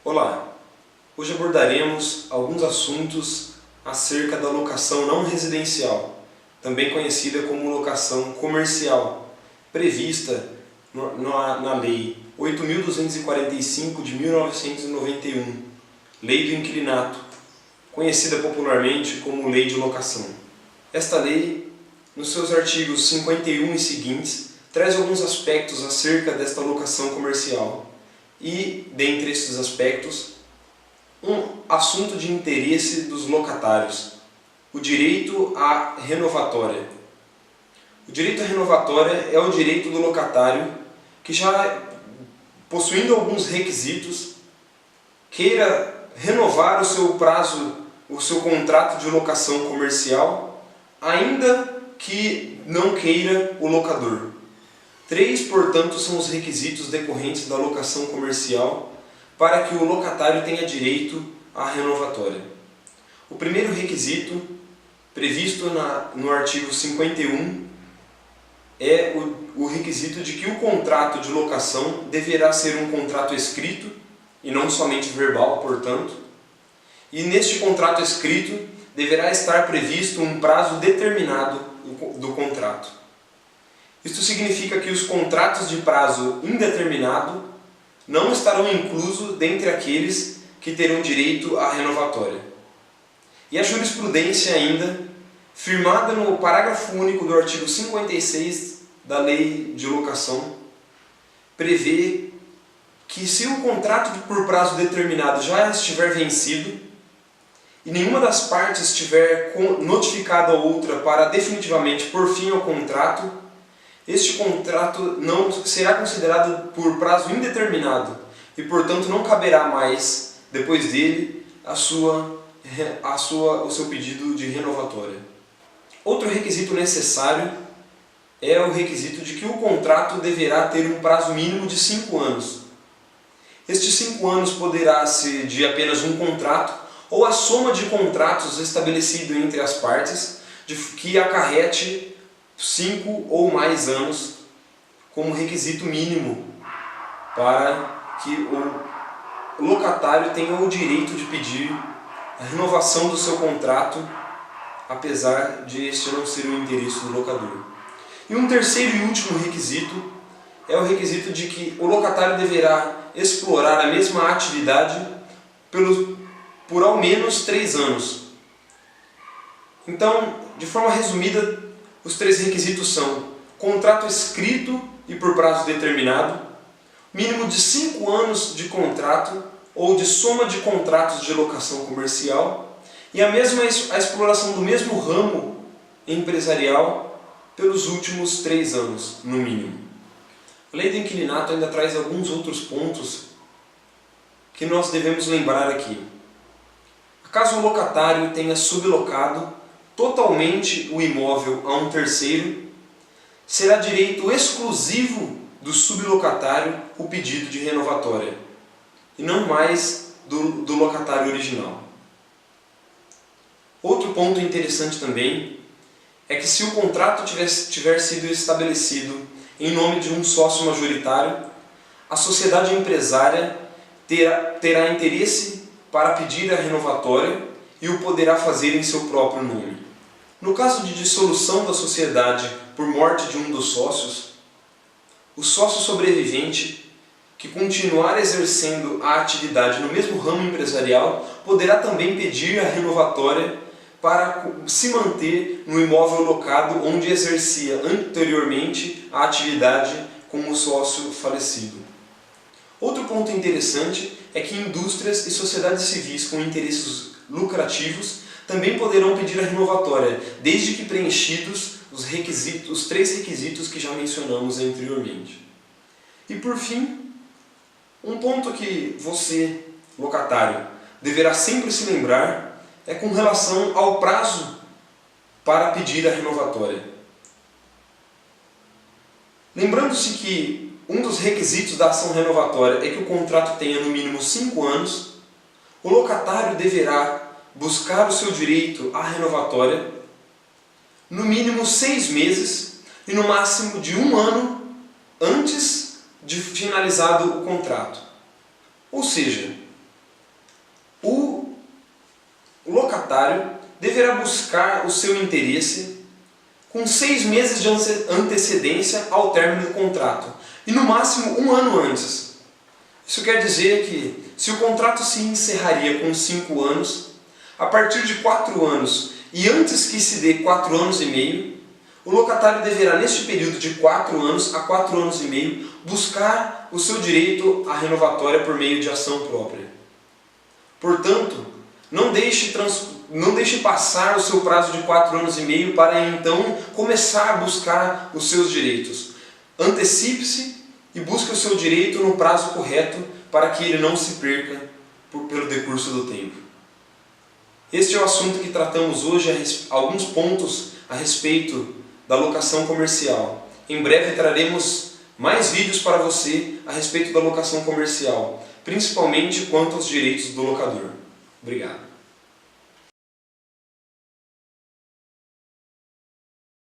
Olá! Hoje abordaremos alguns assuntos acerca da locação não residencial, também conhecida como locação comercial, prevista na Lei 8.245 de 1991, Lei do Inquilinato, conhecida popularmente como Lei de Locação. Esta lei, nos seus artigos 51 e seguintes, traz alguns aspectos acerca desta locação comercial e, dentre esses aspectos, um assunto de interesse dos locatários, o direito à renovatória. O direito à renovatória é o direito do locatário que, já possuindo alguns requisitos, queira renovar o seu prazo, o seu contrato de locação comercial, ainda que não queira o locador. 3, portanto, são os requisitos decorrentes da locação comercial para que o locatário tenha direito à renovatória. O primeiro requisito, previsto no artigo 51, é o requisito de que o contrato de locação deverá ser um contrato escrito e não somente verbal, portanto, e neste contrato escrito deverá estar previsto um prazo determinado do contrato. Isto significa que os contratos de prazo indeterminado não estarão inclusos dentre aqueles que terão direito à renovatória. E a jurisprudência ainda, firmada no parágrafo único do artigo 56 da Lei de Locação, prevê que se o contrato por prazo determinado já estiver vencido e nenhuma das partes tiver notificado a outra para definitivamente pôr fim ao contrato, este contrato não será considerado por prazo indeterminado e, portanto, não caberá mais, depois dele, o seu pedido de renovatória. Outro requisito necessário é o requisito de que o contrato deverá ter um prazo mínimo de 5 anos. Estes 5 anos poderá ser de apenas um contrato ou a soma de contratos estabelecido entre as partes que acarrete 5 ou mais anos como requisito mínimo para que o locatário tenha o direito de pedir a renovação do seu contrato, apesar de este não ser o interesse do locador. E um terceiro e último requisito é o requisito de que o locatário deverá explorar a mesma atividade por ao menos 3 anos. Então, de forma resumida, os 3 requisitos são contrato escrito e por prazo determinado, mínimo de 5 anos de contrato ou de soma de contratos de locação comercial e a exploração do mesmo ramo empresarial pelos últimos 3 anos, no mínimo. A Lei do Inquilinato ainda traz alguns outros pontos que nós devemos lembrar aqui. Caso o locatário tenha sublocado totalmente o imóvel a um terceiro, será direito exclusivo do sublocatário o pedido de renovatória, e não mais do locatário original. Outro ponto interessante também é que se o contrato tiver sido estabelecido em nome de um sócio majoritário, a sociedade empresária terá interesse para pedir a renovatória e o poderá fazer em seu próprio nome. No caso de dissolução da sociedade por morte de um dos sócios, o sócio sobrevivente que continuar exercendo a atividade no mesmo ramo empresarial poderá também pedir a renovatória para se manter no imóvel locado onde exercia anteriormente a atividade com o sócio falecido. Outro ponto interessante é que indústrias e sociedades civis com interesses lucrativos também poderão pedir a renovatória, desde que preenchidos os 3 requisitos que já mencionamos anteriormente. E por fim, um ponto que você, locatário, deverá sempre se lembrar é com relação ao prazo para pedir a renovatória. Lembrando-se que um dos requisitos da ação renovatória é que o contrato tenha no mínimo 5 anos, o locatário deverá buscar o seu direito à renovatória no mínimo 6 meses e no máximo de 1 ano antes de finalizado o contrato. Ou seja, O locatário deverá buscar o seu interesse com 6 meses de antecedência ao término do contrato e no máximo 1 ano antes. Isso quer dizer que, se o contrato se encerraria com 5 anos, a partir de 4 anos e antes que se dê 4 anos e meio, o locatário deverá, neste período de 4 anos a 4 anos e meio, buscar o seu direito à renovatória por meio de ação própria. Portanto, não deixe passar o seu prazo de 4 anos e meio para então começar a buscar os seus direitos. Antecipe-se e busque o seu direito no prazo correto para que ele não se perca pelo decurso do tempo. Este é o assunto que tratamos hoje, alguns pontos a respeito da locação comercial. Em breve traremos mais vídeos para você a respeito da locação comercial, principalmente quanto aos direitos do locador. Obrigado.